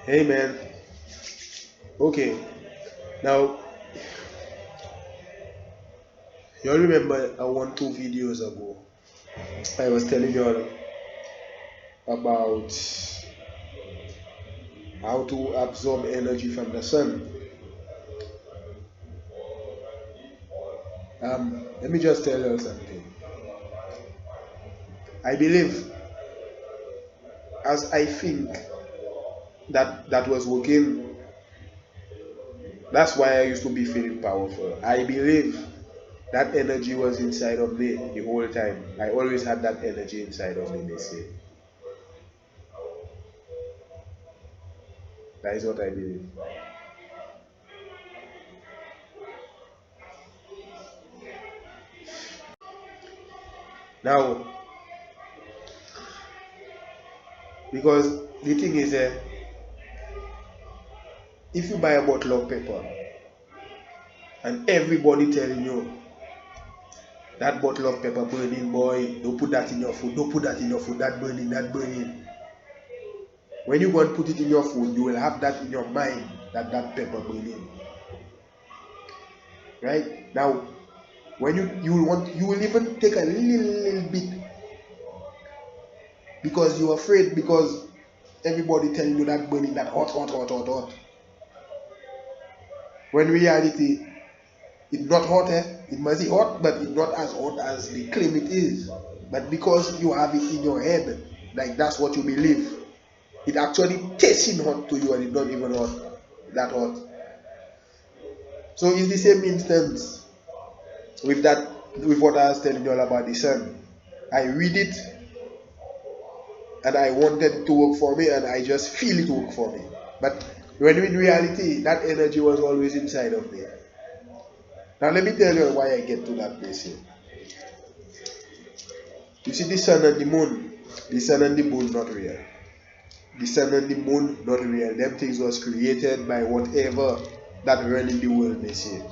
Hey man, okay. Now, you all remember I won 2 videos ago. I was telling you all about how to absorb energy from the sun. Let me just tell you all something. I believe, as I think that was working, that's why I used to be feeling powerful. I believe that energy was inside of me the whole time. I always had that energy inside of me, they say. That is what I believe. Now, because the thing is, if you buy a bottle of pepper and everybody telling you that bottle of pepper burning, boy, don't put that in your food, don't put that in your food, that burning, that burning. When you go and put it in your food, you will have that in your mind that that pepper burning. Right? Now, when you will even take a little bit because you're afraid, because everybody telling you that burning, that hot, hot, hot, hot, hot. When reality, it's not hot, it must be hot, but it's not as hot as they claim it is. But because you have it in your head, like that's what you believe, it actually tasting hot to you and it's not even hot, that hot. So it's the same instance with that, with what I was telling you all about the sun. I read it and I wanted it to work for me and I just feel it work for me. But when in reality, that energy was always inside of me. Now let me tell you why I get to that place here. You see the sun and the moon, the sun and the moon not real. The sun and the moon not real. Them things was created by whatever that run in the world, they say.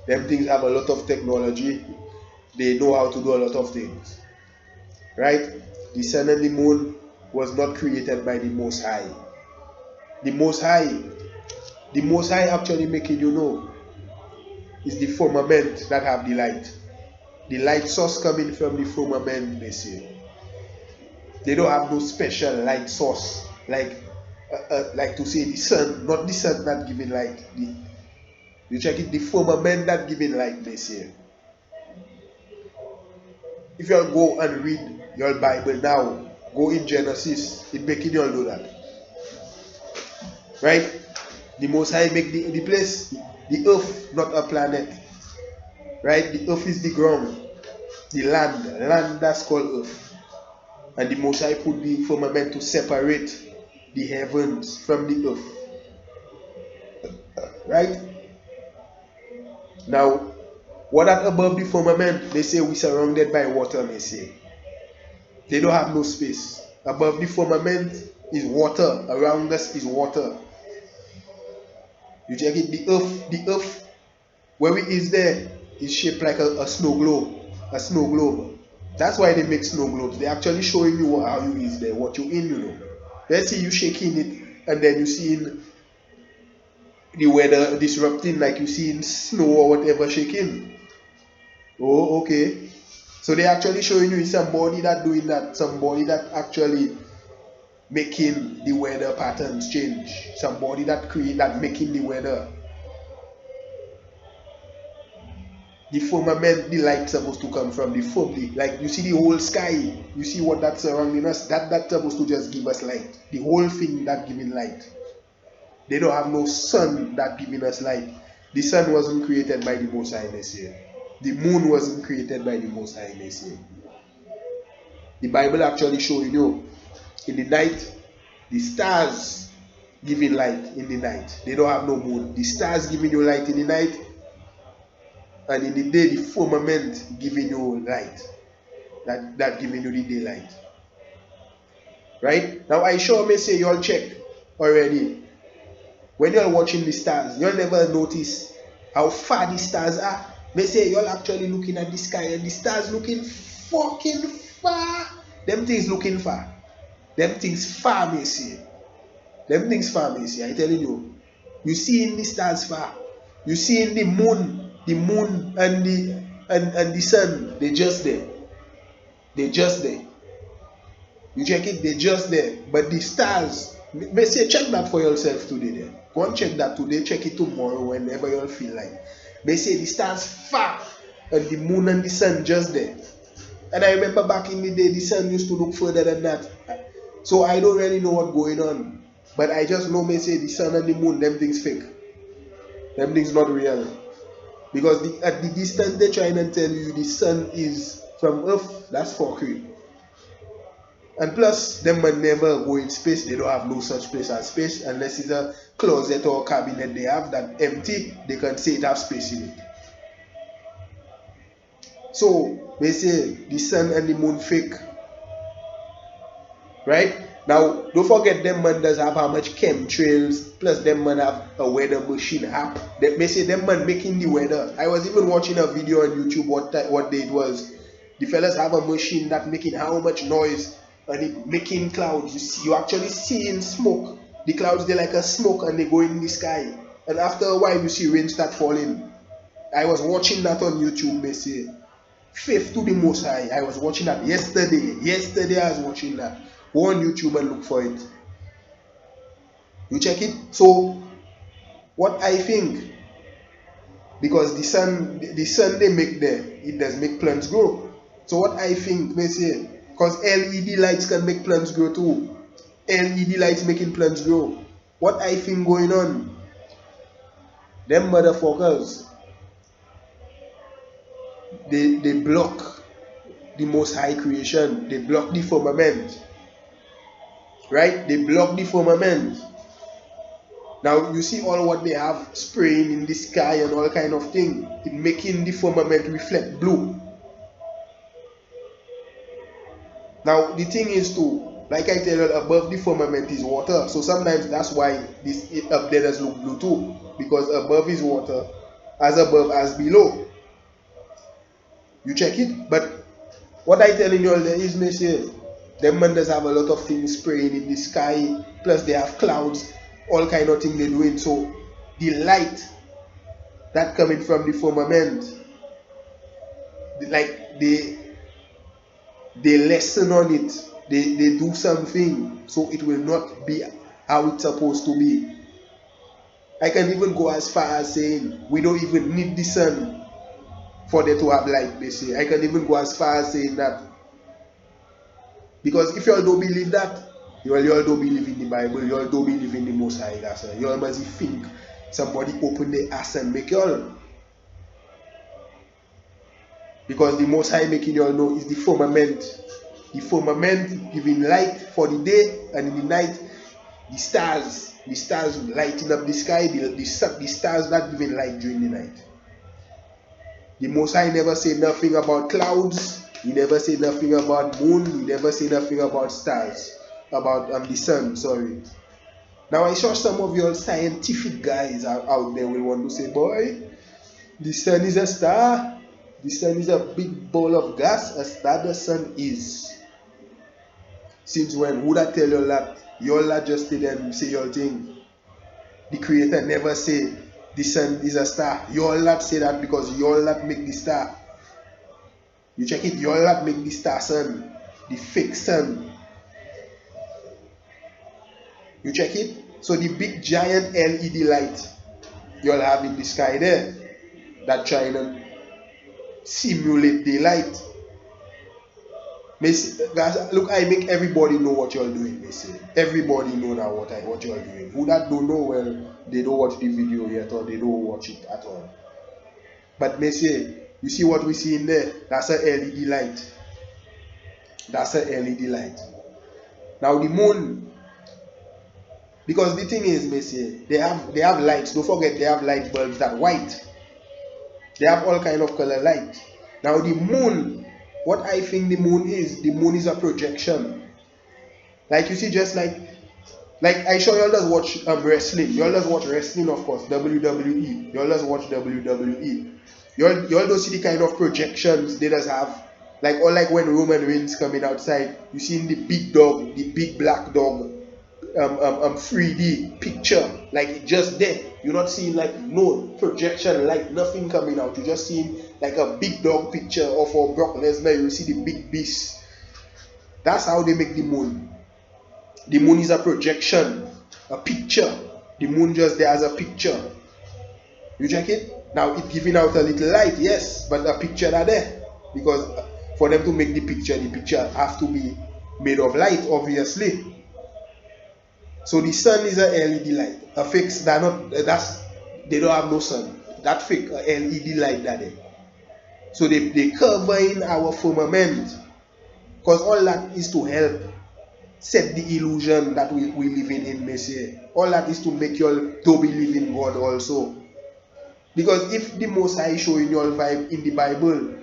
Them things have a lot of technology. They know how to do a lot of things. Right? The sun and the moon was not created by the Most High. The Most High, the Most High actually making you know is the firmament that have the light. The light source coming from the firmament, they say. They don't have no special light source like to say the sun, not the sun that giving light. You check it, the firmament that giving light, they say. If you go and read your Bible now, go in Genesis, it making you all know that. Right? The Most High make the place, the earth, not a planet. Right? The earth is the ground, the land that's called earth. And the Most High put the firmament to separate the heavens from the earth. Right? Now, what at above the firmament, they say we surrounded by water, they say. They don't have no space. Above the firmament is water. Around us is water. You check it, the earth, where it is there, is shaped like a snow globe. A snow globe. That's why they make snow globes. They're actually showing you how you is there, what you in, you know. Let's see you shaking it, and then you seeing the weather disrupting, like you seeing snow or whatever shaking. Oh, okay. So they actually showing you somebody that doing that, somebody that actually making the weather patterns change, somebody that create that making the weather. The firmament, the light supposed to come from the firm, like you see the whole sky, you see what that's surrounding us, that's supposed to just give us light. The whole thing that giving light. They don't have no sun that giving us light. The sun wasn't created by the Most High this year. The moon wasn't created by the Most High this year. The Bible actually showing you in the night, the stars giving light in the night. They don't have no moon. The stars giving you light in the night, and in the day the firmament giving you light. That giving you the daylight. Right? Now I sure may say you all check already. When you're watching the stars, you'll never notice how far the stars are. May say you're actually looking at the sky and the stars looking fucking far. Them things looking far. Them things far, may say. Them things far, Messi, I telling you. You see in the stars far. You see in the moon and the sun, they just there. They just there. You check it, they just there. But the stars, Messi, check that for yourself today then. Go and check that today, check it tomorrow whenever you feel like. Messi, the stars far and the moon and the sun just there. And I remember back in the day, the sun used to look further than that. So I don't really know what's going on. But I just know, Messi, the sun and the moon, them things fake. Them things not real. Because at the distance they're trying to tell you the sun is from Earth, that's fuckery. And plus, them man never go in space. They don't have no such place as space unless it's a closet or cabinet they have that empty. They can say it have space in it. So they say the sun and the moon fake, right? Now don't forget them man does have how much chemtrails. Plus them man have a weather machine app. They say them man making the weather. I was even watching a video on YouTube what day it was. The fellas have a machine that making how much noise. And it making clouds. You actually seeing smoke. The clouds, they're like a smoke and they go in the sky. And after a while you see rain start falling. I was watching that on YouTube, they say. Faith to the Most High. I was watching that yesterday. Yesterday I was watching that. Go on YouTube and look for it. You check it. So what I think, because the sun they make there, it does make plants grow. So what I think, they say, because LED lights can make plants grow too. LED lights making plants grow. What I think going on, them motherfuckers, they block the Most High creation. They block the firmament. Right? They block the firmament. Now you see all what they have spraying in the sky and all kind of thing. It making the firmament reflect blue. Now the thing is too, like I tell you, above the firmament is water. So sometimes that's why this up there does look blue too. Because above is water, as above as below. You check it. But what I telling you all there is, Messi, them man does have a lot of things spraying in the sky. Plus they have clouds, all kind of thing they're doing. So the light that coming from the firmament, like they lessen on it, they do something so it will not be how it's supposed to be. I can even go as far as saying we don't even need the sun for there to have light, they say. I can even go as far as saying that. Because if you all don't believe that, you all don't believe in the Bible, you all don't believe in the Most High, that's all. You all must think somebody open their ass and make you all. Because the Most High making you all know is the firmament. The firmament giving light for the day, and in the night, the stars lighting up the sky, the stars that giving light during the night. The Most High never say nothing about clouds. He never say nothing about moon. He never say nothing about stars. About the sun, sorry. Now I saw some of your scientific guys out there will want to say, boy, the sun is a star. The sun is a big ball of gas. A star the sun is. Since when? Who that tell you that? You all just stay there and say your thing. The creator never say the sun is a star. You all that say that because you all that make the star. You check it, you all that make the star sun. The fake sun. You check it? So the big giant LED light you all have in the sky there, that trying to simulate daylight. Guys, look, I make everybody know what you're doing, they say. Everybody know now what you're doing. Who that don't know, well, they don't watch the video yet or they don't watch it at all. But they say, you see what we see in there? That's a LED light. That's a LED light. Now the moon, because the thing is, they say, they have lights. Don't forget they have light bulbs that white. They have all kind of color light. Now the moon, what I think the moon is a projection. Like you see, just like I sure you all just watch wrestling. You all just watch wrestling, of course, WWE. You all just watch WWE. You all don't see the kind of projections they just have. Like when Roman Reigns coming outside, you see the big dog, the big black dog 3D picture, like just there. You're not seeing like no projection, like nothing coming out. You're just seeing like a big dog picture of Brock Lesnar. You see the big beast. That's how they make the moon. The moon is a projection, a picture. The moon just there as a picture. You check it? Now it's giving out a little light, yes, but a picture are there. Because for them to make the picture have to be made of light, obviously. So the sun is a LED light. A fake, they don't have no sun. That fake LED light that there. So they cover in our firmament. Because all that is to help set the illusion that we live in Messiah. All that is to make you all to believe in God also. Because if the Most High showing you all vibe in the Bible,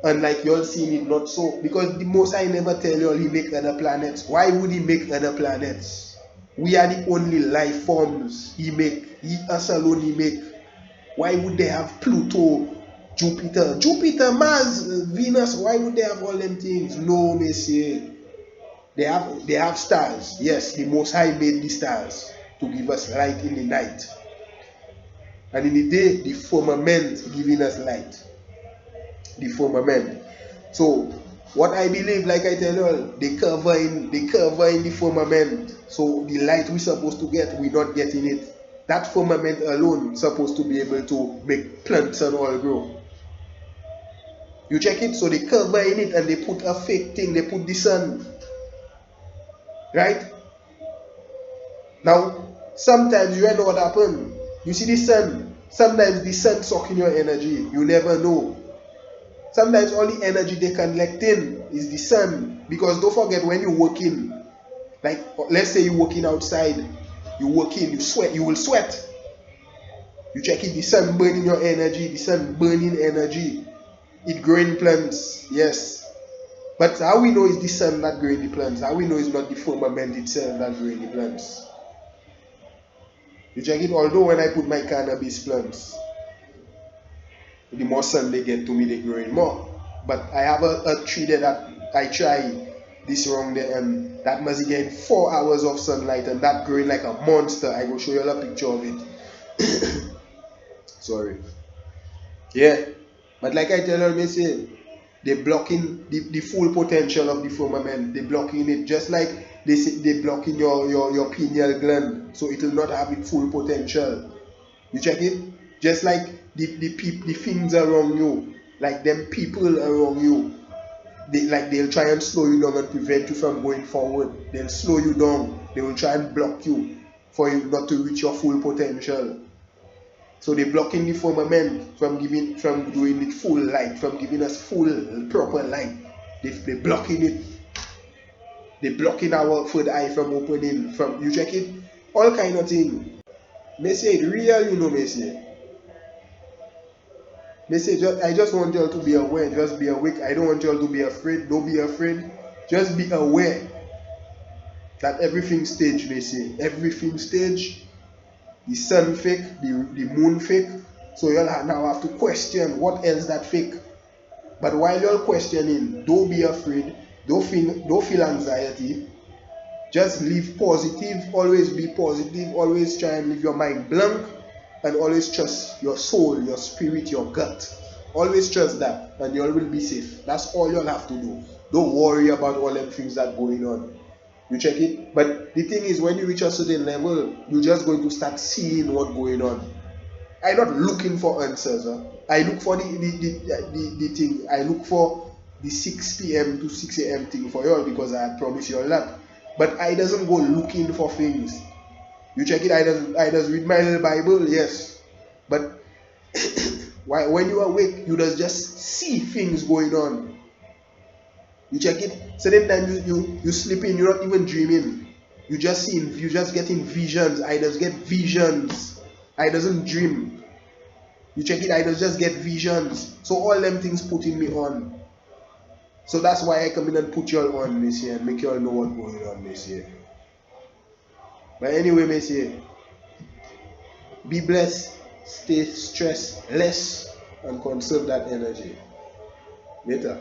and like you all seeing it not so, because the Most High never tell you all he make other planets. Why would he make other planets? We are the only life forms he make. Us alone he make. Why would they have Pluto, Jupiter, Mars, Venus? Why would they have all them things? No, Messiah. They have stars. Yes, the Most High made the stars to give us light in the night. And in the day, the firmament giving us light. The firmament. So what I believe, like I tell you all, they cover in the firmament. So the light we're supposed to get, we're not getting it. That firmament alone is supposed to be able to make plants and all grow. You check it, so they cover in it and they put a fake thing, they put the sun. Right? Now, sometimes you know what happens. You see the sun. Sometimes the sun sucking your energy. You never know. Sometimes all the energy they collect in is the sun. Because don't forget, when you're working, like let's say you're working outside, you working, you sweat, you will sweat. You check it, the sun burning your energy, the sun burning energy. It growing plants, yes. But how we know is the sun that growing the plants? How we know it's not the firmament itself that growing the plants? You check it, although when I put my cannabis plants, the more sun they get to me, they growing more. But I have a tree there that I try this wrong there, and that must get 4 hours of sunlight, and that growing like a monster. I will show you a picture of it. Sorry. Yeah. But like I tell you, say, they're blocking the full potential of the firmament. They're blocking it, just like they're blocking your pineal gland, so it will not have its full potential. You check it? Just like the things around you, like them people around you, they'll try and slow you down and prevent you from going forward. They'll slow you down. They will try and block you for you not to reach your full potential. So they're blocking the firmament from doing it full light, from giving us full proper light. They're blocking it. They're blocking our third eye from opening. From you check it, all kind of thing. Messiah, it real, you know, Messiah. I just want y'all to be aware. Just be awake. I don't want y'all to be afraid. Don't be afraid. Just be aware that everything staged, Messiah. Everything staged. The sun fake, the moon fake. So y'all now have to question what else that fake. But while y'all questioning, don't be afraid. Don't feel anxiety. Just live positive. Always be positive. Always try and leave your mind blank. And always trust your soul, your spirit, your gut. Always trust that, and you all will be safe. That's all you'll have to do. Don't worry about all them things that going on. You check it. But the thing is, when you reach a certain level, you're just going to start seeing what's going on. I'm not looking for answers. I look for the thing. I look for the 6 p.m. to 6 a.m. thing for y'all, because I promise you all that. But I doesn't go looking for things. You check it. I just read my little Bible, yes. But when you awake, you just see things going on. You check it. Certain times you sleeping, you're not even dreaming. You just getting visions. I just get visions. I doesn't dream. You check it. I just get visions. So all them things putting me on. So that's why I come in and put y'all on this year and make y'all know what's going on this year. But anyway, Messiah, be blessed, stay stressed less, and conserve that energy. Later.